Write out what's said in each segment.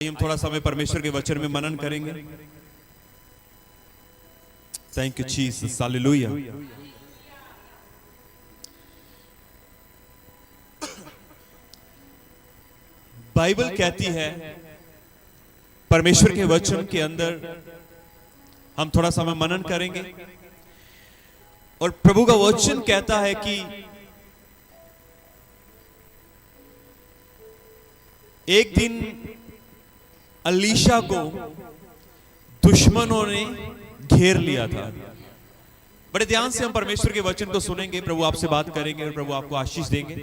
हम थोड़ा समय परमेश्वर के वचन में मनन करेंगे। Thank you Jesus, hallelujah. Bible कहती है, परमेश्वर के वचन के अंदर हम थोड़ा समय मनन करेंगे और प्रभु का वचन कहता है कि एक दिन अलीशा को दुश्मनों ने घेर लिया था। बड़े ध्यान से हम परमेश्वर के वचन को सुनेंगे, प्रभु आपसे बात करेंगे और प्रभु आपको आशीष देंगे।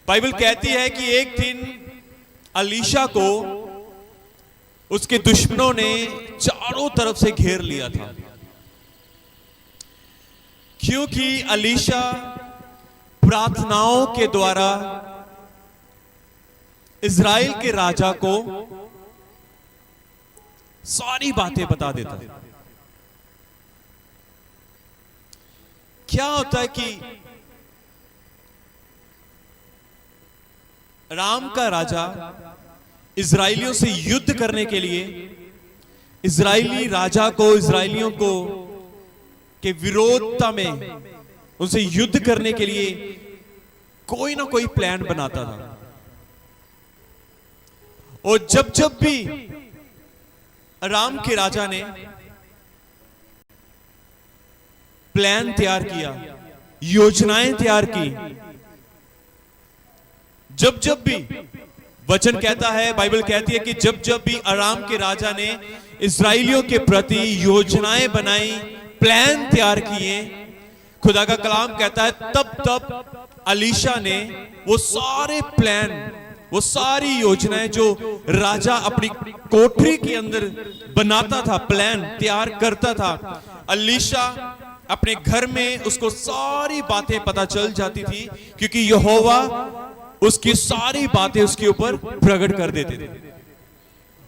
बाइबल कहती है कि एक दिन अलीशा को उसके दुश्मनों ने चारों तरफ से घेर लिया था, क्योंकि अलीशा प्रार्थनाओं के द्वारा इज़राइल के राजा को सारी बातें बता देता है। क्या होता है कि राम का राजा इज़राइलियों से युद्ध करने के लिए इज़राइली राजा को इज़राइलियों को के विरोधता में उनसे युद्ध करने के लिए कोई ना कोई प्लान बनाता था। और जब जब भी राम के राजा ने प्लान तैयार किया, योजनाएं तैयार की, जब जब भी वचन कहता है, बाइबल कहती है कि जब जब भी अराम के राजा ने इस्राएलियों के प्रति योजनाएं बनाई, प्लान तैयार किए, खुदा का कलाम कहता है तब तब अलीशा ने वो सारे प्लान, वो सारी योजनाएं जो राजा अपनी कोठरी के अंदर बनाता था, प्लान तैयार करता था, अलीशा अपने घर में उसको सारी बातें पता चल जाती थी, क्योंकि यहोवा उसकी सारी बातें उसके ऊपर प्रकट कर देते थे।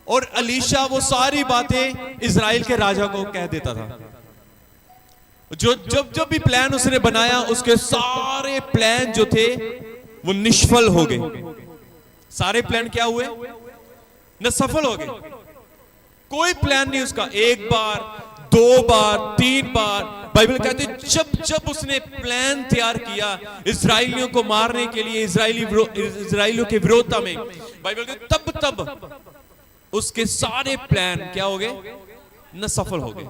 और अलीशा वो सारी बातें इज़राइल के राजा को कह देता था। जो जब जब भी प्लान उसने बनाया, उसके सारे प्लान जो थे वो निष्फल हो गए। सारे प्लान क्या हुए? न सफल हो गए। कोई प्लान नहीं उसका। एक बार, दो बार, तीन बार, बाइबल कहती है जब जब उसने प्लान तैयार किया इजराइलियों को मारने के लिए, इजराइलियों के विरोधता में, बाइबल कहती तब तब उसके सारे प्लान क्या हो गए? न सफल हो गए।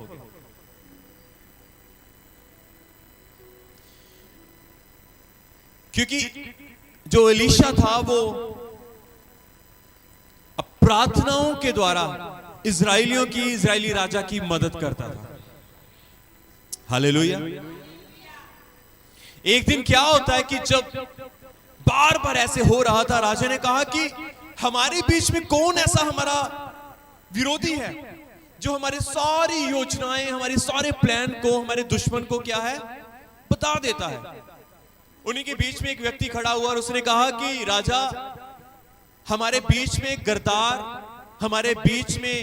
क्योंकि जो एलीशा था वो प्रार्थनाओं के द्वारा इजराइलियों की, इजराइली राजा की मदद करता था। हालेलुया। एक दिन क्या होता है कि जब बार बार ऐसे हो रहा था, राजा ने कहा कि हमारे बीच में कौन ऐसा हमारा विरोधी है जो हमारी सारी योजनाएं, हमारे सारे प्लान को हमारे दुश्मन को क्या है बता देता है। उन्हीं के बीच में एक व्यक्ति खड़ा हुआ और उसने कहा कि राजा, हमारे बीच में गद्दार, हमारे बीच में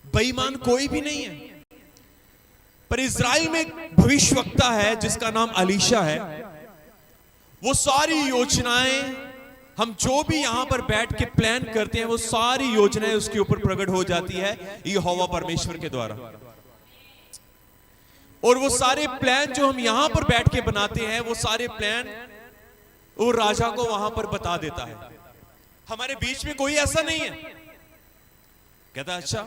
बेईमान कोई भी नहीं है, पर इज़राइल में एक भविष्यवक्ता है जिसका नाम अलीशा है। वो सारी योजनाएं, हम जो भी यहां पर बैठ के प्लान करते हैं, वो सारी योजनाएं उसके ऊपर प्रकट हो जाती है यहोवा परमेश्वर के द्वारा। और वो सारे प्लान जो हम यहां पर बैठ के बनाते हैं, वो सारे प्लान वो राजा को वहां पर बता देता है। हमारे बीच में कोई ऐसा नहीं है। कहता अच्छा,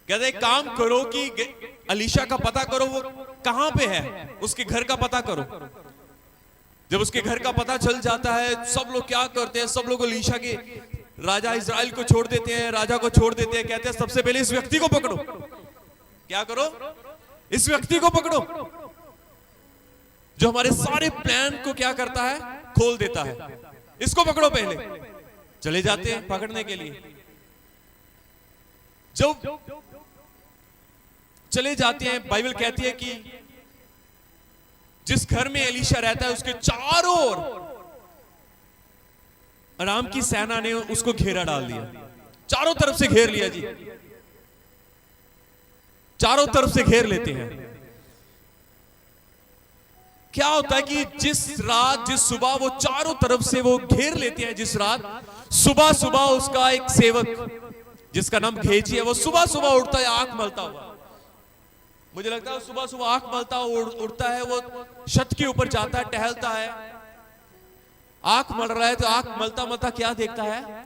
कहता एक काम करो कि अलीशा का पता करो, वो कहां पे है, उसके घर का पता करो। जब उसके घर का पता चल जाता है, सब लोग क्या करते हैं, सब लोग अलीशा के राजा इज़राइल को छोड़ देते हैं, राजा को छोड़ देते हैं। कहते हैं सबसे पहले इस व्यक्ति को पकड़ो। क्या करो? इस व्यक्ति को पकड़ो जो हमारे सारे प्लान को क्या करता है, खोल देता है। इसको पकड़ो पहले। चले जाते हैं पकड़ने के लिए। जब चले जाते हैं, बाइबल कहती है कि जिस घर में एलीशा रहता है उसके चारों ओर अराम की सेना ने उसको घेरा डाल दिया। चारों तरफ से घेर लिया जी, चारों तरफ से घेर लेते हैं। क्या होता है कि जिस रात जिस सुबह वो चारों तरफ से वो घेर लेते हैं, जिस रात सुबह सुबह उसका एक सेवक जिसका नाम गेहजी है, वो सुबह सुबह उठता है आंख मलता हुआ। मुझे लगता है सुबह सुबह आंख मलता हुआ उठता है, वो छत के ऊपर जाता है, टहलता है, आंख मल रहा है तो आंख मलता मलता क्या देखता है?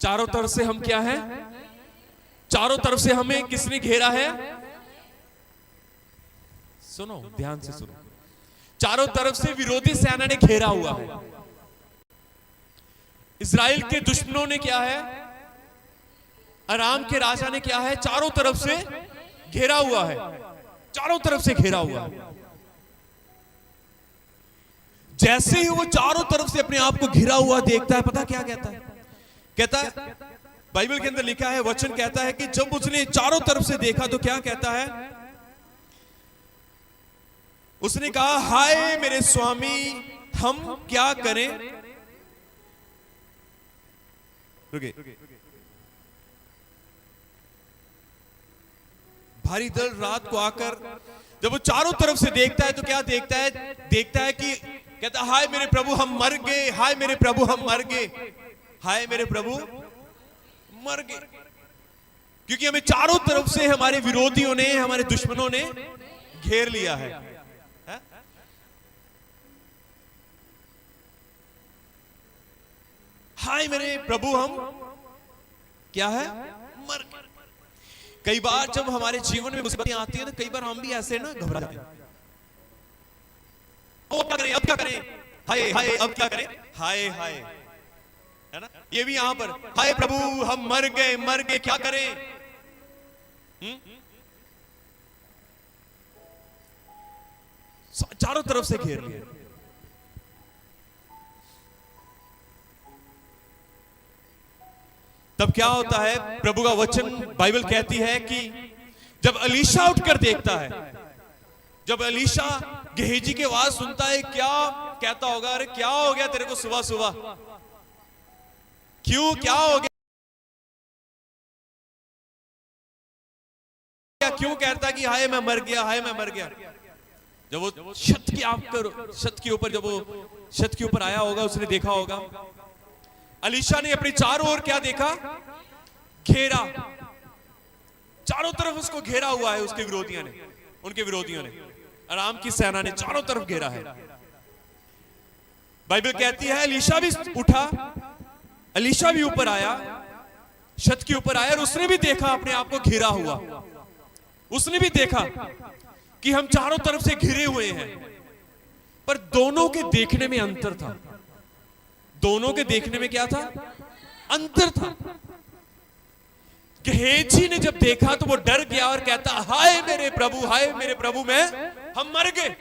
चारों तरफ से हम क्या है? चारों तरफ से हमें किसने घेरा है? सुनो, ध्यान से सुनो। चारों तरफ से विरोधी सेना ने घेरा हुआ है। इजराइल के दुश्मनों ने क्या है? अराम के राजा ने क्या है? चारों तरफ से घेरा हुआ है, चारों तरफ से घेरा हुआ है। जैसे ही वो चारों तरफ से अपने आप को घिरा हुआ देखता है, पता क्या कहता है? कहता है, बाइबल के अंदर लिखा है, वचन कहता है कि जब उसने चारों तरफ से देखा तो क्या कहता है? उसने कहा, हाय मेरे स्वामी, हम क्या करें? रुके। भारी दल रात को आकर जब वो चारों तरफ से देखता है तो क्या देखता है? देखता है कि कहता, हाय मेरे प्रभु हम मर गए, हाय मेरे प्रभु हम मर गए, हाय मेरे प्रभु मर गए। क्योंकि हमें चारों तरफ से हमारे विरोधियों ने, हमारे दुश्मनों ने घेर लिया है। हाय मेरे प्रभु हम क्या है? मर गए। कई बार जब हमारे जीवन में मुसीबतें आती है तो कई बार हम भी ऐसे ना घबरा जाते हैं। ओ क्या करें, अब क्या करें, हाय हाय अब क्या करें, हाय हाय, है ना? ये भी यहां पर, हाय प्रभु हम मर गए क्या करें? चारों तरफ से घेर लिया। तब क्या होता है? प्रभु का वचन, बाइबल कहती है कि जब एलीशा उठकर देखता है, जब एलीशा गेहजी की आवाज सुनता है, क्या कहता होगा? अरे क्या हो गया तेरे को सुबह सुबह? क्यों, क्या हो गया? क्यों कहता कि हाय मैं मर गया, हाय मैं मर गया? जब वो छत के ऊपर जब वो छत के ऊपर आया होगा, उसने देखा होगा, एलीशा ने अपने चारों ओर क्या देखा? घेरा। चारों तरफ उसको घेरा हुआ है उसके विरोधियों ने, उनके विरोधियों ने, अराम की सेना ने चारों तरफ घेरा है। बाइबल कहती है एलीशा भी उठा, एलीशा भी ऊपर आया, छत के ऊपर आया, और उसने भी देखा अपने आप को घिरा हुआ। उसने भी देखा कि हम चारों तरफ से घिरे हुए हैं। पर दोनों के देखने में अंतर था। दोनों के देखने में क्या था? अंतर था। गेहजी ने जब देखा तो वो डर गया और कहता, हाय मेरे प्रभु, हाय मेरे प्रभु, हम मर गए।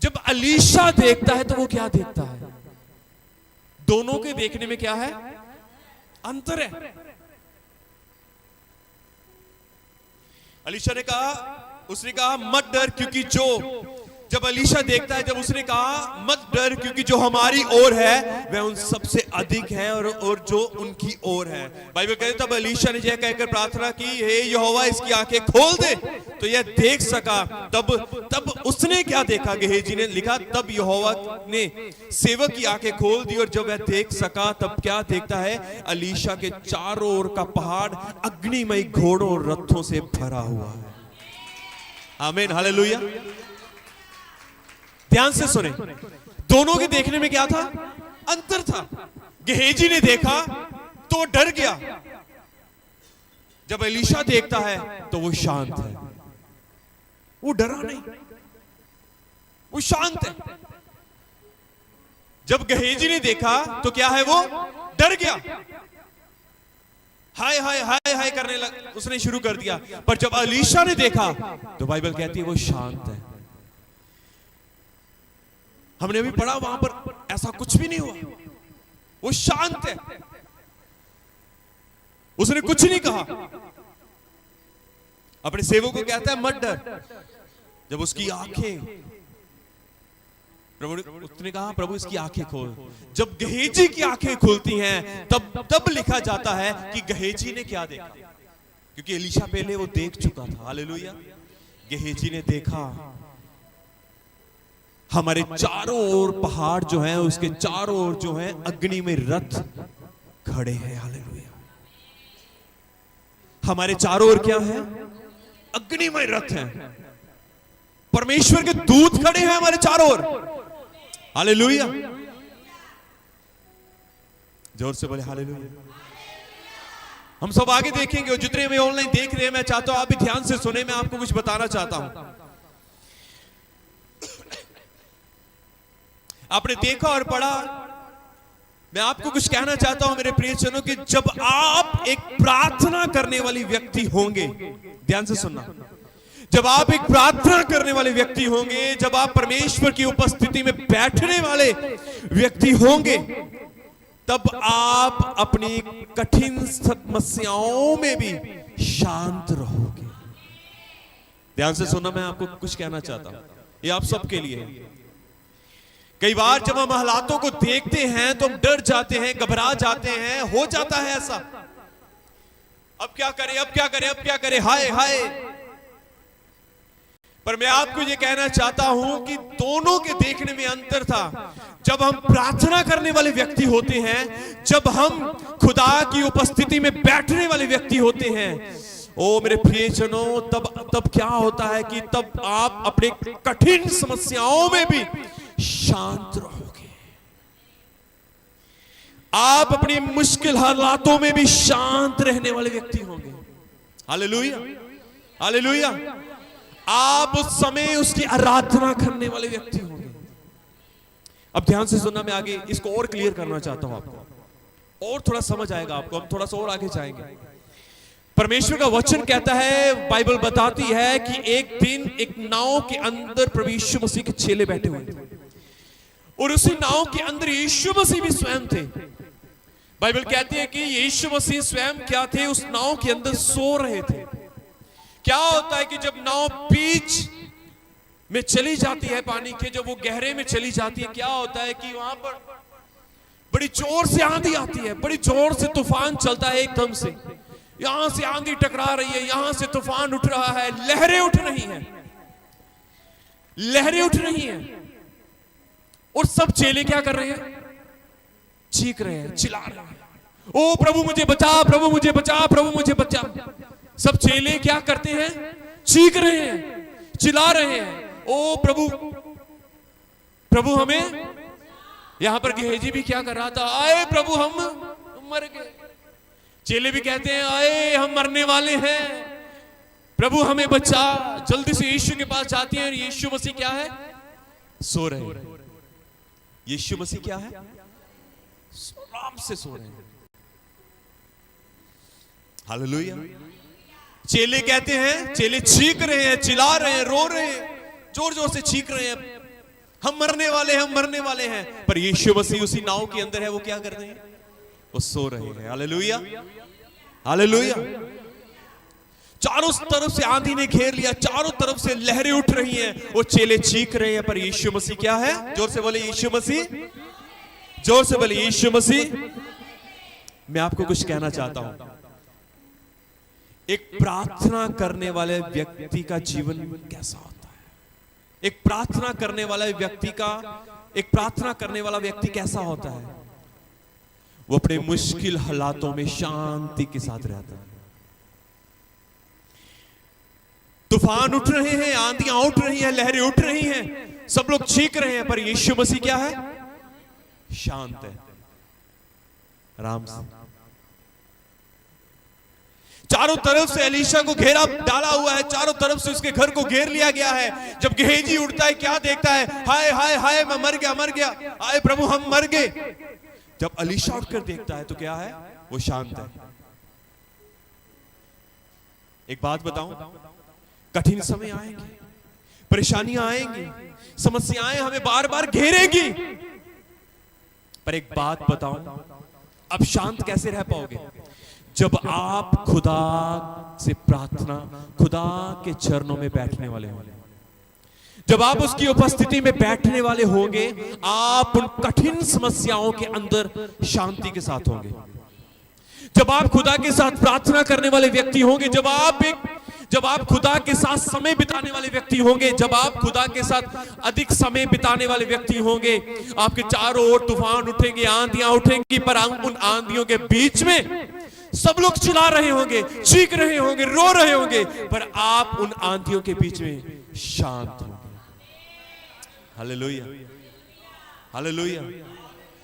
जब एलीशा देखता है तो वो क्या देखता है? दोनों के देखने में क्या है? अंतर है। एलीशा ने कहा, उसने कहा मत डर, क्योंकि जब एलीशा देखता है, जब उसने कहा मत डर क्योंकि जो हमारी ओर है वह उन सबसे अधिक है और जो उनकी ओर है। बाइबल कहती है तब एलीशा ने यह कहकर प्रार्थना की, हे यहोवा इसकी आंखें खोल दे तो यह देख सका। तब उसने क्या देखा? गेहजी ने लिखा, तब यहोवा ने सेवक की आंखें खोल दी और जब वह देख सका तब क्या देखता है? एलीशा के चारों ओर का पहाड़ अग्निमय घोड़ों और रथों से भरा हुआ है। आमीन, हालेलुया। ध्यान से सुने, दोनों के देखने में क्या था? अंतर था। गेहजी ने देखा तो डर गया, जब एलीशा देखता है तो वो शांत है, वो डरा नहीं, वो शांत है। जब गेहजी ने देखा तो क्या है? वो डर गया, हाय हाय हाय हाय करने लग उसने शुरू कर दिया। पर जब एलीशा ने देखा तो बाइबल कहती है वो शांत है। हमने अभी पढ़ा वहां पर ऐसा कुछ भी नहीं हुआ, वो शांत है, उसने कुछ नहीं कहा। अपने सेवक को कहता है मत डर। जब उसकी आंखें, उसने कहा प्रभु इसकी आंखें खोल। जब गेहजी की आंखें खुलती हैं तब लिखा जाता है कि गेहजी ने क्या देखा? क्योंकि एलीशा पहले वो देख चुका था। हालेलुया। गेहजी ने देखा हमारे चारों ओर पहाड़ जो हैं, उसके चारों ओर जो हैं अग्नि में रथ खड़े हैं। हालेलुया। हमारे चारों ओर क्या है? अग्निमय रथ हैं, परमेश्वर के दूत खड़े हैं हमारे चारों ओर। हालेलुया। जोर से बोले हालेलुया। हम सब आगे देखेंगे और जितने भी ऑनलाइन देख रहे हैं, मैं चाहता हूं आप भी ध्यान से सुने। मैं आपको कुछ बताना चाहता हूं। आपने देखा और पढ़ा, मैं आपको कुछ कहना चाहता हूं मेरे प्रियजनों कि जब आप एक प्रार्थना करने वाली व्यक्ति होंगे, ध्यान से सुनना, जब आप एक प्रार्थना करने वाले व्यक्ति होंगे, जब आप परमेश्वर की उपस्थिति में बैठने वाले व्यक्ति होंगे, तब आप अपनी कठिन समस्याओं में भी शांत रहोगे। ध्यान से सुनना, मैं आपको कुछ कहना चाहता हूं, ये आप सबके लिए है। कई बार जब हम हालातों को देखते हैं तो हम डर जाते हैं, घबरा जाते हैं, हो जाता है ऐसा। अब क्या करें, अब क्या करें, अब क्या करें, हाय हाय। पर मैं आपको यह कहना चाहता हूं कि दोनों के देखने में अंतर था। जब हम प्रार्थना करने वाले व्यक्ति होते हैं, जब हम खुदा की उपस्थिति में बैठने वाले व्यक्ति होते हैं, ओ मेरे प्रियजनों, तब क्या होता है कि तब आप अपने कठिन समस्याओं में भी शांत रहोगे। आप अपनी मुश्किल हालातों में भी शांत रहने वाले व्यक्ति होंगे। Hallelujah, hallelujah. आप उस समय उसकी आराधना करने वाले व्यक्ति होंगे। अब ध्यान से सुनना, मैं आगे इसको और क्लियर करना चाहता हूं आपको, और थोड़ा समझ आएगा आपको। हम थोड़ा सा और आगे जाएंगे। परमेश्वर का वचन कहता है, बाइबल बताती है कि एक दिन एक नाव के अंदर प्रभु यीशु मसीह के चेले बैठे हुए थे, और उसी नाव के अंदर यीशु मसीह भी स्वयं थे। बाइबल कहती है कि यीशु मसीह स्वयं क्या थे? उस नाव के अंदर सो रहे थे। क्या होता है कि जब नाव बीच में चली जाती है पानी के, जब वो गहरे में चली जाती है, क्या होता है कि वहां पर बड़ी जोर से आंधी आती है, बड़ी जोर से तूफान चलता है एकदम से। यहां से आंधी टकरा रही है, यहां से तूफान उठ रहा है, लहरें उठ रही हैं, लहरें उठ रही हैं। और सब चेले क्या कर रहे हैं? चीख रहे हैं, चिल्ला रहे हैं, ओ प्रभु मुझे बचा, प्रभु मुझे बचा, प्रभु मुझे बचा। सब चेले क्या करते हैं? चीख रहे हैं, चिल्ला रहे हैं, ओ प्रभु, प्रभु हमें। यहां पर गेहजी भी क्या कर रहा था? आए प्रभु, हम मर गए। चेले भी कहते हैं, आए हम मरने वाले हैं, प्रभु हमें बचा। जल्दी से यीशु के पास जाती हैं, और यीशु मसीह क्या है? सो रहे हैं। यीशु मसीह क्या है? आराम से सो रहे हैं। हालेलुया। चेले कहते हैं, चेले चीख रहे हैं, चिल्ला रहे हैं, रो रहे हैं, जोर जोर से चीख रहे हैं, हम मरने वाले हैं, हम मरने वाले हैं। पर यीशु मसीह उसी नाव के अंदर है, वो क्या कर रहे हैं? वो सो रहे हैं। Hallelujah, hallelujah. चारों तरफ से आंधी ने घेर लिया, चारों तरफ से लहरें उठ रही हैं, वो चेले चीख रहे हैं, पर यीशु मसीह क्या है? जोर से बोले यीशु मसीह, जोर से बोले यीशु मसीह। मैं आपको कुछ कहना चाहता हूं। एक प्रार्थना करने वाले व्यक्ति का जीवन कैसा होता है? एक प्रार्थना करने वाले व्यक्ति का, एक प्रार्थना करने वाला व्यक्ति कैसा होता है? वो अपने मुश्किल हालातों में शांति के साथ रहता है। तूफान उठ रहे हैं, आंधियां उठ रही हैं, लहरें उठ रही हैं, सब लोग चीख रहे हैं, पर यीशु मसीह क्या है? शांत है, आराम से। चारों तरफ से एलीशा को घेरा डाला हुआ है, चारों तरफ से उसके घर को घेर लिया गया है। जब गेहजी उठता है, क्या देखता है? हाय हाय हाय, मैं मर गया, मर गया, हाय प्रभु हम मर गए। जब एलीशा उठकर देखता है तो क्या है? वो शांत है। एक बात बताऊं, कठिन समय आएंगे, परेशानियां आएंगी, समस्याएं हमें बार बार घेरेगी, पर एक बात बताऊं, अब शांत कैसे रह पाओगे? जब आप खुदा से प्रार्थना, खुदा के चरणों में बैठने वाले होंगे, जब आप उसकी उपस्थिति में बैठने वाले होंगे, आप उन कठिन समस्याओं के अंदर शांति के साथ होंगे। जब आप खुदा के साथ प्रार्थना करने वाले व्यक्ति होंगे, जब आप खुदा के साथ समय बिताने वाले व्यक्ति होंगे, जब आप खुदा के साथ अधिक समय बिताने वाले व्यक्ति होंगे, आपके चारों ओर तूफान उठेंगे, आंधियां उठेंगी, पर उन आंधियों के बीच में सब लोग चिल्ला रहे होंगे, चीख रहे होंगे, रो रहे होंगे, पर आप उन आंधियों के बीच में शांत होंगे। Hallelujah, hallelujah.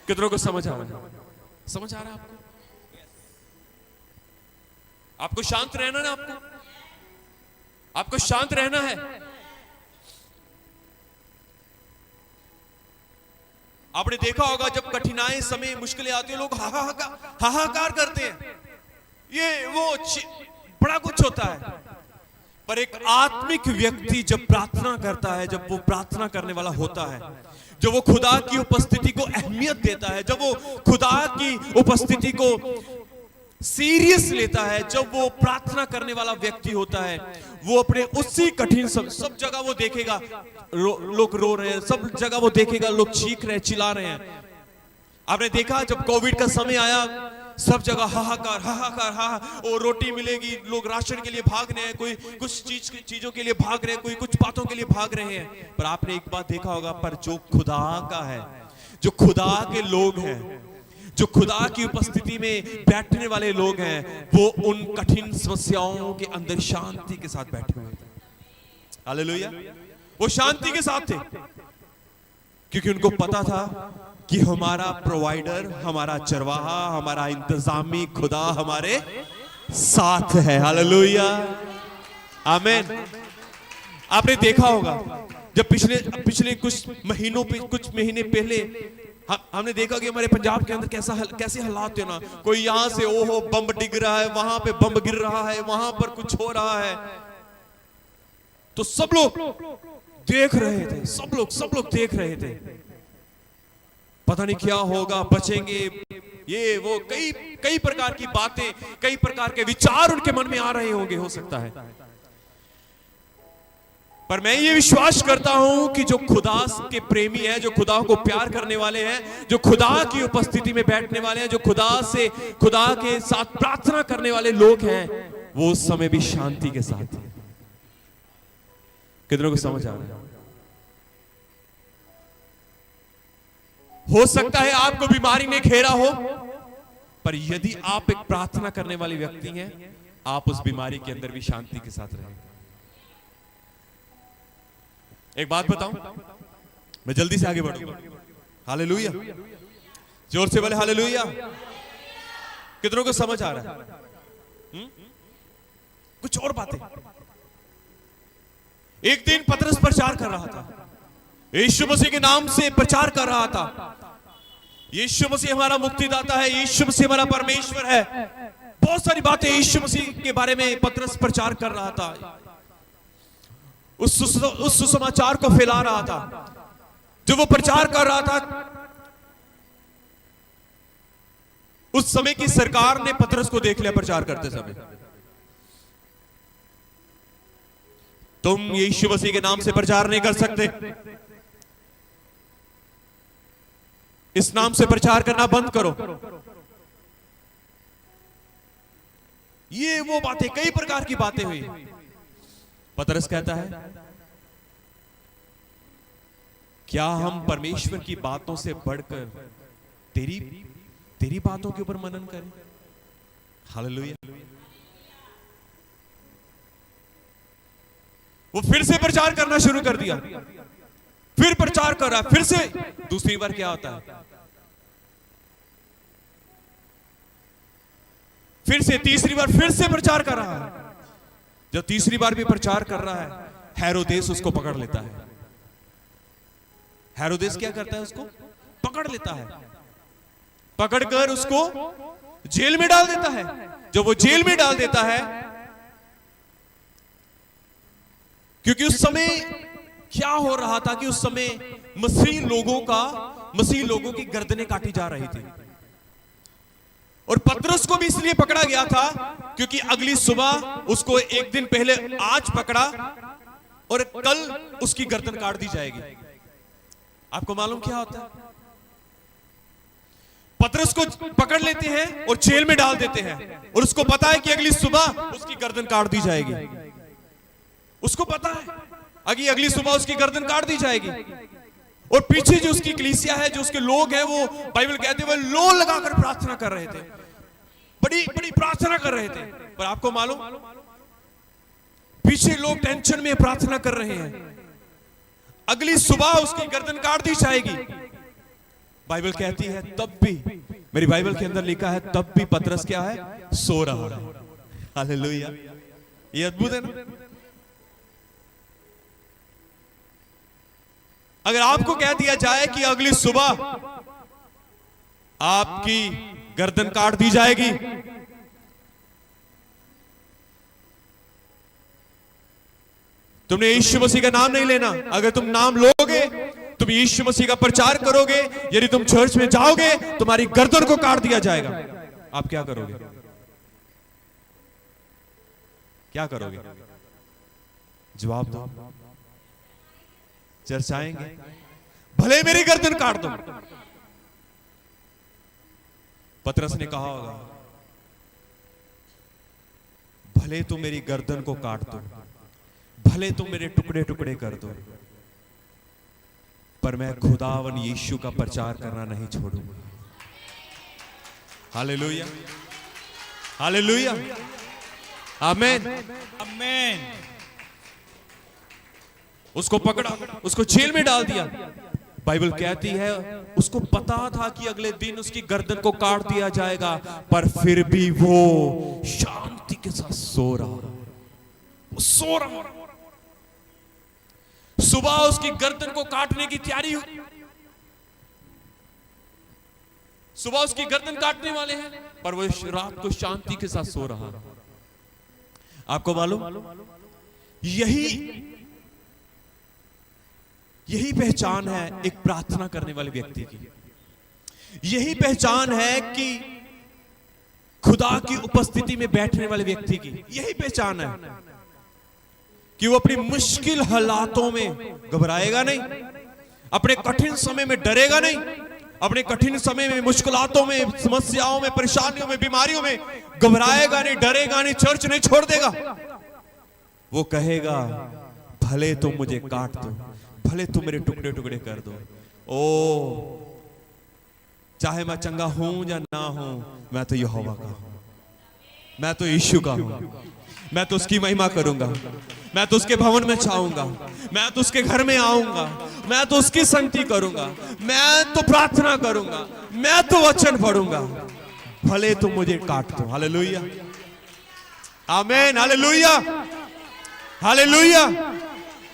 कितनों को समझ आ रहा है? समझ आ रहा है आपको? आपको शांत रहना ना, आपको शांत रहना है। आपने देखा होगा जब कठिनाई समय मुश्किलें आती है, लोग हाहाकार करते हैं, ये वो बड़ा कुछ होता है। पर एक आत्मिक व्यक्ति जब प्रार्थना करता है, जब वो प्रार्थना करने वाला होता है, जब वो खुदा की उपस्थिति को अहमियत देता है, जब वो खुदा की उपस्थिति को सीरियस लेता है, जब वो प्रार्थना करने वाला व्यक्ति होता है, वो अपने उसी कठिन सब जगह वो देखेगा लोग रो रहे हैं, सब जगह वो देखेगा लोग चीख रहे हैं, चिल्ला रहे हैं। आपने देखा जब कोविड का समय आया, सब जगह हाहाकार हाहाकार हाहा, और रोटी मिलेगी, लोग राशन के लिए भाग रहे हैं, कोई कुछ चीजों के लिए भाग रहे हैं, कोई कुछ बातों के लिए भाग रहे हैं। पर आपने एक बात देखा होगा, पर जो खुदा का है, जो खुदा के लोग हैं, जो खुदा की उपस्थिति में बैठने वाले लोग हैं, वो उन कठिन समस्याओं के अंदर शांति के साथ बैठे हुए थे। हालेलुया। वो शांति के साथ थे, क्योंकि उनको पता था कि हमारा प्रोवाइडर, हमारा चरवाहा, हमारा इंतजामी खुदा हमारे साथ है। हालेलुया, आमीन। आपने देखा होगा जब पिछले कुछ महीने पहले हमने देखा कि हमारे पंजाब के अंदर कैसे हालात थे ना, कोई यहां से ओहो बम डिग रहा है, वहां पे बम गिर रहा है, वहां पर कुछ हो रहा है, तो सब लोग देख रहे थे, सब लोग देख रहे थे, पता नहीं क्या होगा, बचेंगे, ये वो कई प्रकार की बातें, कई प्रकार के विचार उनके मन में आ रहे होंगे, हो सकता है। पर मैं ये विश्वास करता हूं कि जो खुदा के प्रेमी हैं, जो खुदा को प्यार करने वाले हैं, जो खुदा की उपस्थिति में बैठने वाले हैं, जो खुदा के साथ प्रार्थना करने वाले लोग हैं, वो उस समय भी शांति के साथ हैं। कितनों को समझ आ रहा है? हो सकता है आपको बीमारी ने घेरा हो, पर यदि आप एक प्रार्थना करने वाले व्यक्ति हैं, आप उस बीमारी के अंदर भी शांति के साथ रहेंगे। एक बात बताऊं, मैं जल्दी से आगे बढ़ूंगा। हालेलुया, जोर से बोले हालेलुया। कितनों को समझ आ रहा है? कुछ और बातें। एक दिन पतरस प्रचार कर रहा था, यीशु मसीह के नाम से प्रचार कर रहा था। यीशु मसीह हमारा मुक्तिदाता है, यीशु मसीह हमारा परमेश्वर है, बहुत सारी बातें यीशु मसीह के बारे में पतरस प्रचार कर रहा था, उस सुसमाचार को फैला रहा था। जो वो प्रचार कर रहा था, उस समय की सरकार ने पतरस को देख लिया प्रचार करते समय। तुम यीशु मसीह के नाम से प्रचार नहीं कर सकते, इस नाम से प्रचार करना बंद करो। ये वो बातें, कई प्रकार की बातें हुई। पतरस कहता है, क्या हम परमेश्वर की बातों से बढ़कर तेरी बातों के ऊपर मनन करें? हालेलुया। वो फिर से प्रचार करना शुरू कर दिया, फिर प्रचार कर रहा, फिर से दूसरी बार क्या होता है, फिर से तीसरी बार फिर से प्रचार कर रहा है। जब तीसरी बार भी प्रचार कर रहा है, हेरोदेस उसको पकड़ लेता है। हेरोदेस क्या करता है? उसको पकड़ लेता है, पकड़कर उसको जेल में डाल देता है। जब वो जेल में डाल देता है, क्योंकि उस समय क्या हो रहा था कि उस समय मसीह लोगों की गर्दनें काटी जा रही थी, और पतरस को भी इसलिए पकड़ा गया था क्योंकि अगली सुबह उसको एक दिन पहले आज पकड़ा और कल उसकी गर्दन काट दी जाएगी। आपको मालूम क्या होता है? पतरस को पकड़ लेते हैं और जेल में डाल देते हैं, और उसको पता है कि अगली सुबह उसकी गर्दन काट दी जाएगी। उसको पता है अगली सुबह उसकी गर्दन काट दी जाएगी। और पीछे जो उसकी कलीसिया है, जो उसके लोग हैं, वो बाइबल कहते हुए लो लगाकर प्रार्थना कर रहे थे, बड़ी बड़ी प्रार्थना कर रहे थे। पर आपको मालूम, पीछे लोग टेंशन में प्रार्थना कर रहे हैं, अगली सुबह उसकी गर्दन काट दी जाएगी। बाइबल कहती है तब भी, मेरी बाइबल के अंदर लिखा है, तब भी पतरस क्या है, सो रहा है। हालेलुया, ये अद्भुत है ना। अगर आपको कह दिया जाए कि अगली सुबह आपकी गर्दन काट दी जाएगी, तुमने यीशु मसीह का नाम नहीं लेना, अगर तुम नाम लोगे, तुम यीशु मसीह का प्रचार करोगे, यदि तुम चर्च में जाओगे, तुम्हारी गर्दन को काट दिया जाएगा, आप क्या करोगे? क्या करोगे? जवाब दो। चर्च आएंगे, भले मेरी गर्दन काट दो। पतरस ने कहा होगा, भले तुम मेरी गर्दन को काट दो, भले तुम मेरे टुकड़े टुकड़े कर दो, पर मैं खुदावन यीशु का प्रचार करना नहीं छोड़ूंगा। हालेलुया, हालेलुया, आमीन, आमीन। उसको पकड़ा, उसको जेल में डाल दिया। बाइबल कहती है उसको पता था कि अगले दिन उसकी गर्दन को काट दिया जाएगा, पर फिर भी वो शांति के साथ सो रहा। सुबह उसकी गर्दन को काटने की तैयारी हुई, सुबह उसकी गर्दन काटने वाले हैं, पर वो रात को शांति के साथ सो रहा। आपको मालूम, यही पहचान है एक प्रार्थना करने वाले व्यक्ति की। यही पहचान है कि खुदा की उपस्थिति में बैठने वाले व्यक्ति की। यही पहचान है कि वो अपनी मुश्किल हालातों में घबराएगा नहीं, अपने कठिन समय में डरेगा नहीं, अपने कठिन समय में, मुश्किलातों में, समस्याओं में, परेशानियों में, बीमारियों में घबराएगा नहीं, डरेगा नहीं, चर्च नहीं छोड़ देगा। वो कहेगा भले तुम मुझे काट दो, भले तुम मेरे टुकड़े टुकड़े कर दो, ओ चाहे मैं चंगा हूं या ना हूं, मैं तो यहोवा का हूं, मैं तो यीशु का हूं, मैं तो उसकी महिमा करूंगा, मैं तो उसके भवन में छाऊंगा, मैं तो उसके घर में आऊंगा, मैं तो उसकी संगति करूंगा, मैं तो प्रार्थना करूंगा, मैं तो वचन पढ़ूंगा, भले तुम मुझे काट दो। हालेलुया, आमीन, हालेलुया, हालेलुया।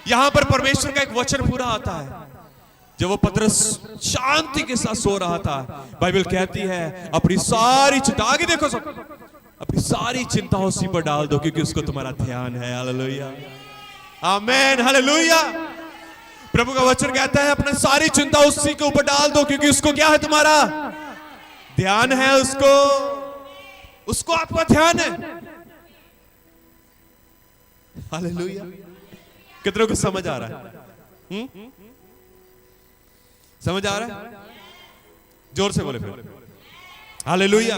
यहां पर परमेश्वर का एक वचन पूरा आता है। जब वो पतरस शांति के साथ सो रहा था, बाइबल कहती है अपनी सारी चिंता, आगे देखो सब, अपनी सारी चिंता उसी पर डाल दो क्योंकि उसको तुम्हारा ध्यान है। हालेलुया, आमीन, हालेलुया। प्रभु का वचन कहता है अपनी सारी चिंता उसी के ऊपर डाल दो क्योंकि उसको क्या है, तुम्हारा ध्यान है, उसको आपका ध्यान है। हालेलुया। कितनों को समझ आ रहा है? समझ आ रहा है? जोर से बोले फिर हालेलुया।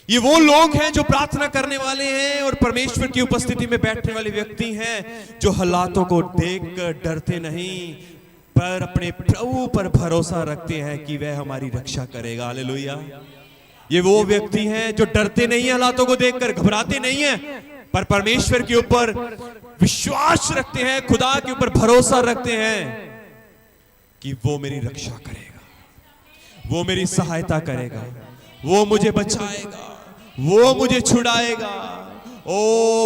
ये वो लोग हैं जो प्रार्थना करने वाले हैं और परमेश्वर की उपस्थिति में बैठने वाले व्यक्ति हैं, जो हालातों को देखकर डरते नहीं पर अपने प्रभु पर भरोसा रखते हैं कि वह हमारी रक्षा करेगा। हालेलुया। ये वो व्यक्ति हैं जो डरते नहीं है, हालातों को देखकर घबराते नहीं है, पर परमेश्वर के ऊपर विश्वास रखते हैं, खुदा के ऊपर भरोसा रखते हैं कि वो मेरी रक्षा करेगा, वो मेरी सहायता करेगा, वो मुझे बचाएगा, वो मुझे छुड़ाएगा, ओ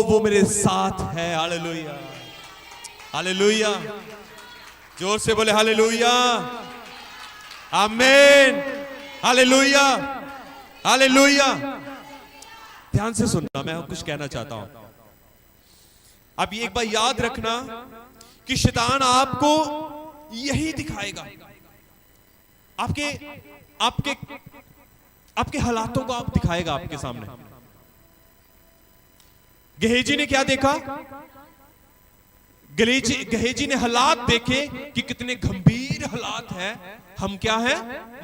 वो मेरे साथ है। Hallelujah, hallelujah. जोर से बोले हालेलुया, आमीन, हालेलुया, हालेलुया। ध्यान से सुनना, मैं कुछ कहना चाहता हूं। अब ये एक बार याद रखना कि शैतान आपको यही दिखाएगा, आपके आपके आपके हालातों को आप दिखाएगा आपके सामने। गेहजी ने क्या देखा? गहेजी ने हालात देखे कि कितने गंभीर हालात है, हम क्या है,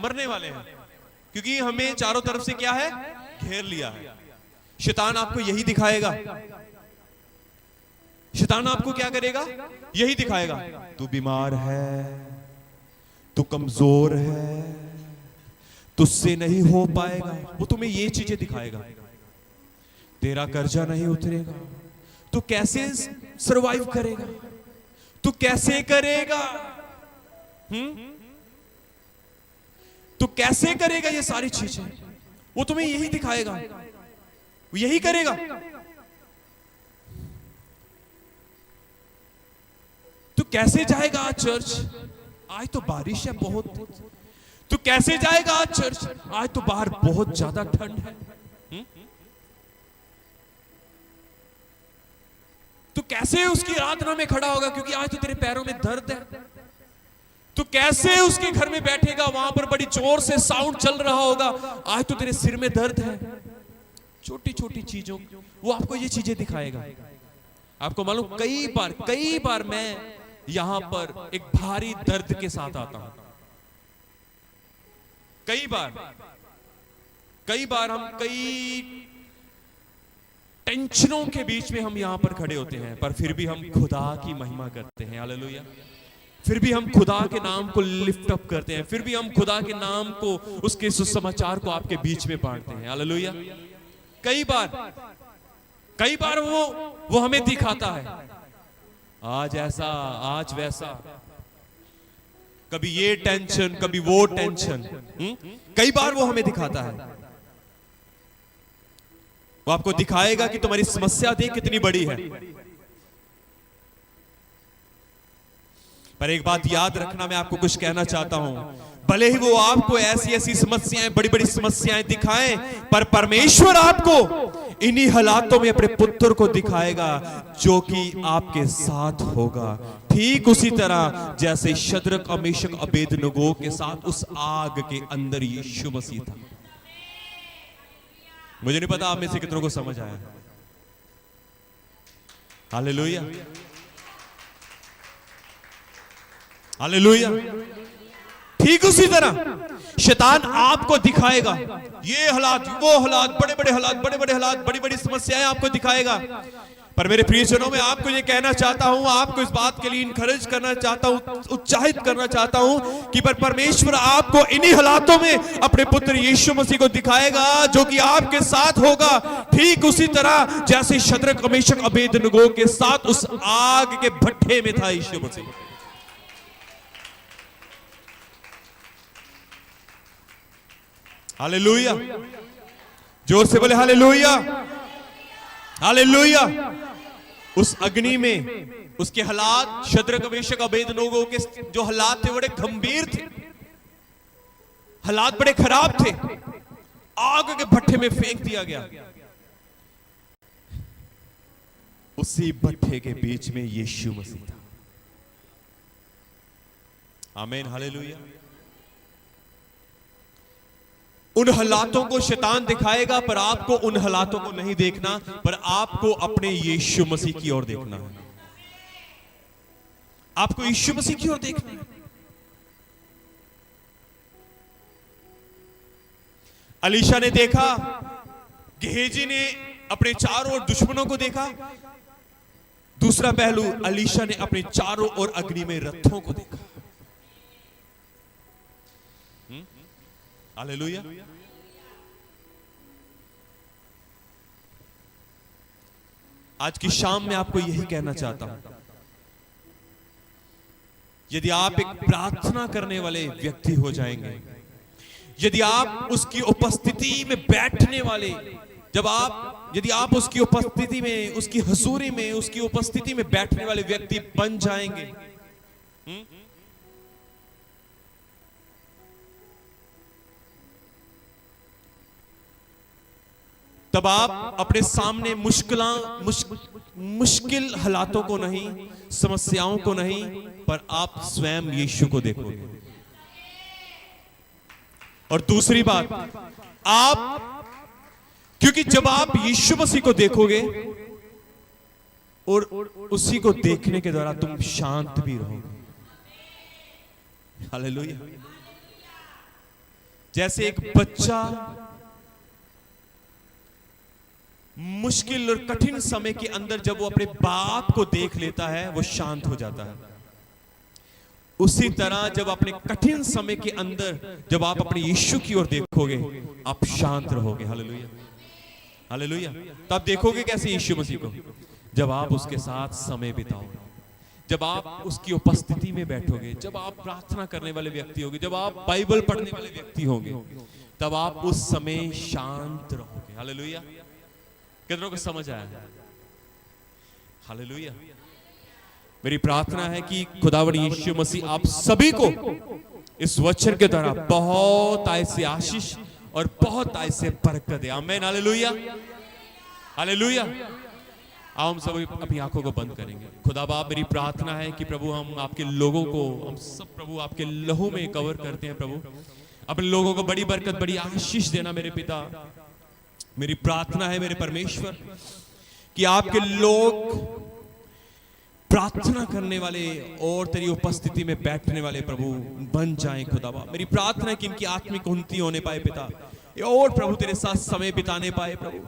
मरने वाले हैं, क्योंकि हमें चारों तरफ से क्या है, घेर लिया है। शैतान आपको यही दिखाएगा, शैतान आपको क्या करेगा, यही दिखाएगा, तू बीमार है, तू कमजोर है, तुझसे नहीं हो पाएगा। वो तुम्हें ये चीजें दिखाएगा। तेरा कर्जा नहीं उतरेगा, तू कैसे सरवाइव करेगा, तू कैसे करेगा, तू कैसे करेगा, ये सारी चीजें वो तुम्हें यही दिखाएगा, वो यही करेगा। तू कैसे जाएगा आज चर्च, आज तो बारिश है बहुत। तू कैसे जाएगा आज चर्च, आज तो बाहर बहुत ज्यादा ठंड है। तू कैसे उसकी आराधना में खड़ा होगा, क्योंकि आज तो तेरे पैरों में दर्द है। तू कैसे उसके घर में बैठेगा, वहां पर बड़ी जोर से साउंड चल रहा होगा, आज तो तेरे सिर में दर्द है। छोटी छोटी चीजों वो आपको ये चीजें दिखाएगा। आपको मालूम, कई बार मैं यहां पर एक भारी दर्द के साथ आता हूं। कई बार हम कई टेंशनों के बीच में हम यहां पर खड़े होते हैं, पर फिर भी हम खुदा की महिमा करते हैं। हालेलुया। फिर भी हम खुदा के नाम को लिफ्ट अप करते हैं, फिर भी हम खुदा के नाम को, उसके सुसमाचार को आपके बीच में बांटते हैं। हालेलुया। कई बार वो हमें दिखाता है, आज ऐसा, आज वैसा, कभी ये टेंशन, कभी वो टेंशन। कई बार वो हमें दिखाता है। वो आपको दिखाएगा कि तुम्हारी समस्या देख कितनी बड़ी है। पर एक बात याद रखना, मैं आपको कुछ कहना चाहता हूं। भले ही वो आपको ऐसी ऐसी समस्याएं, बड़ी बड़ी समस्याएं दिखाएं, पर परमेश्वर आपको इन्हीं हालातों में अपने पुत्र को दिखाएगा जो कि आपके साथ होगा। ठीक उसी तरह जैसे शद्रक, मेशक, अबेदनगो के साथ उस आग के अंदर यीशु मसीह था। मुझे नहीं पता आप में से कितनों को समझ आया। Hallelujah, hallelujah. ठीक उसी तरह शैतान आपको दिखाएगा ये हालात, वो हालात, बड़े बड़े हालात, बड़े बड़े हालात, बड़ी बड़ी समस्याएं आपको दिखाएगा। पर मेरे प्रियजनों, मैं आपको ये कहना चाहता हूं, आपको इस बात के लिए इनकरेज करना चाहता हूं, उत्साहित करना चाहता हूं कि पर परमेश्वर आपको इन्हीं हालातों में अपने पुत्र यीशु मसीह को दिखाएगा जो कि आपके साथ होगा। ठीक उसी तरह जैसे शद्रक, मेशक, अबेदनगो के साथ उस आग के भट्ठे में था यीशु मसीह। हालेलुया। जोर से बोले हालेलुया, हालेलुया। उस अग्नि में उसके हालात, शद्रक, मेशक, अबेदनगो के जो हालात थे बड़े गंभीर थे, हालात बड़े खराब थे। आग के भट्ठे में फेंक दिया गया। उसी भट्ठे के बीच में यीशु मसीह था। आमीन, हालेलुया। उन हालातों को शैतान दिखाएगा, पर आपको उन हालातों को नहीं देखना, पर आपको अपने यीशु मसीह की ओर देखना है। आपको यीशु मसीह की ओर देखना है। अलीशा ने देखा, गेहजी ने अपने चारों ओर दुश्मनों को देखा। दूसरा पहलू, अलीशा ने अपने चारों ओर अग्नि में रथों को देखा। हालेलुया। आज की शाम में आपको यही कहना चाहता हूं, यदि आप एक प्रार्थना करने वाले व्यक्ति हो जाएंगे, यदि आप उसकी उपस्थिति में बैठने वाले, यदि आप उसकी उपस्थिति में, उसकी हुजूरी में, उसकी उपस्थिति में बैठने वाले व्यक्ति बन जाएंगे, तब आप अपने सामने मुश्किल हालातों को नहीं, समस्याओं को नहीं, पर आप स्वयं यीशु को देखोगे। और दूसरी बात, क्योंकि जब आप यीशु मसीह को देखोगे, और उसी को देखने के द्वारा तुम शांत भी रहोगे। हालेलुया। जैसे एक बच्चा मुश्किल और कठिन समय के अंदर जब वो अपने बाप को देख लेता है वो शांत हो जाता है, उसी तरह जब अपने कठिन समय के अंदर जब आप अपने यीशु की ओर देखोगे आप शांत रहोगे। Hallelujah, hallelujah. तो आप देखोगे कैसे यीशु मसीह को? जब आप उसके साथ समय बिताओगे, जब आप उसकी उपस्थिति में बैठोगे, जब आप प्रार्थना करने वाले व्यक्ति होगे, जब आप बाइबल पढ़ने वाले व्यक्ति होंगे, तब आप उस समय शांत रहोगे। हालेलुया। कितनों को समझ आया? हालेलुया। मेरी प्रार्थना है कि खुदावंद यीशु मसीह आप सभी को इस वचन के द्वारा बहुत ऐसे आशीष और बहुत ऐसे बरकत दे। आमीन। Hallelujah, hallelujah. आओ हम सब अपनी आंखों को बंद करेंगे। खुदा बाप, मेरी प्रार्थना है कि प्रभु हम आपके लोगों को, हम सब प्रभु आपके लहू में कवर करते हैं। प्रभु अपने लोगों को बड़ी बरकत, बड़ी आशीष देना मेरे पिता। मेरी प्रार्थना है मेरे परमेश्वर कि आपके लोग प्रार्थना करने वाले और तेरी उपस्थिति में बैठने वाले प्रभु बन जाएं। खुदा बाप, मेरी प्रार्थना है कि इनकी आत्मिक उन्नति होने पाए पिता, और प्रभु तेरे साथ समय बिताने पाए प्रभु,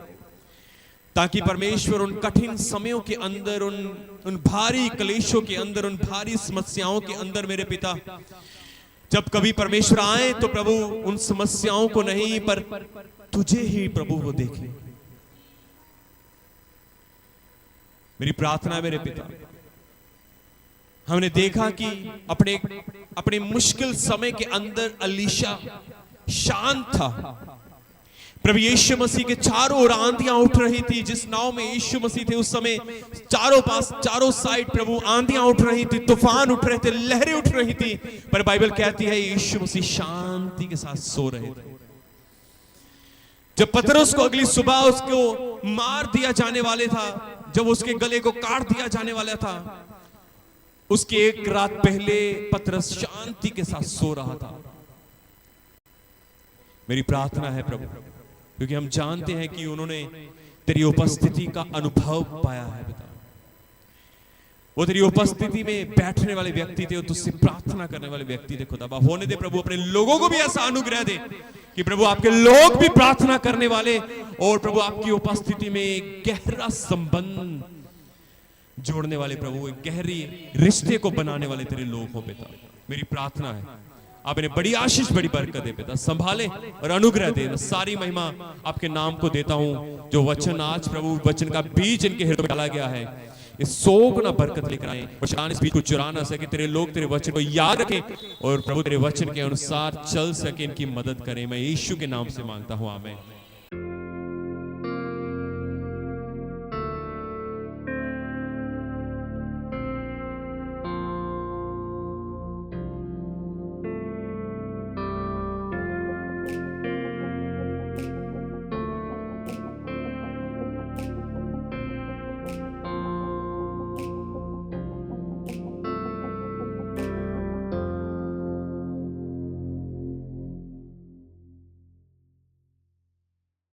ताकि परमेश्वर उन कठिन समयों के अंदर, उन भारी क्लेशों के अंदर, उन भारी समस्याओं के अंदर मेरे पिता, जब कभी परमेश्वर आए तो प्रभु उन समस्याओं को नहीं पर तुझे ही प्रभु वो देखें। मेरी प्रार्थना है मेरे पिता, हमने देखा कि अपने मुश्किल समय के अंदर अलीशा शांत था। प्रभु यीशु मसीह के चारों ओर आंधियां उठ रही थी। जिस नाव में यीशु मसीह थे उस समय चारों साइड प्रभु आंधियां उठ रही थी, तूफान उठ रहे थे, लहरें उठ रही थी, पर बाइबल कहती है यीशु मसीह शांति के साथ सो रहे थे। जब पतरस को अगली सुबह उसको मार दिया जाने वाले था, जब उसके गले को काट दिया जाने वाला था, उसके एक रात पहले पतरस शांति के साथ सो रहा था। मेरी प्रार्थना है प्रभु, क्योंकि हम जानते हैं कि उन्होंने तेरी उपस्थिति का अनुभव पाया है पिता, वो तेरी उपस्थिति में बैठने वाले व्यक्ति थे, तुझसे प्रार्थना करने वाले व्यक्ति थे। खुदा बाप, होने दे प्रभु अपने लोगों को भी ऐसा अनुग्रह दे कि प्रभु आपके लोग भी प्रार्थना करने वाले और प्रभु आपकी उपस्थिति में एक गहरा संबंध जोड़ने वाले प्रभु, एक गहरी रिश्ते को बनाने वाले तेरे लोग हो पिता। मेरी प्रार्थना है आप इन्हें बड़ी आशीष, बड़ी बरकत दे पिता, संभाले और अनुग्रह दे। सारी महिमा आपके नाम को देता हूं। जो वचन आज प्रभु वचन का बीज इनके हृदय में डाला गया है, इस सोग ना बरकत लेकर आए और इस बीज को चुरा ना सके। तेरे लोग तेरे वचन को याद रखें और प्रभु तेरे वचन के अनुसार चल सके, इनकी मदद करें। मैं यीशु के नाम से मांगता हूं, आमीन।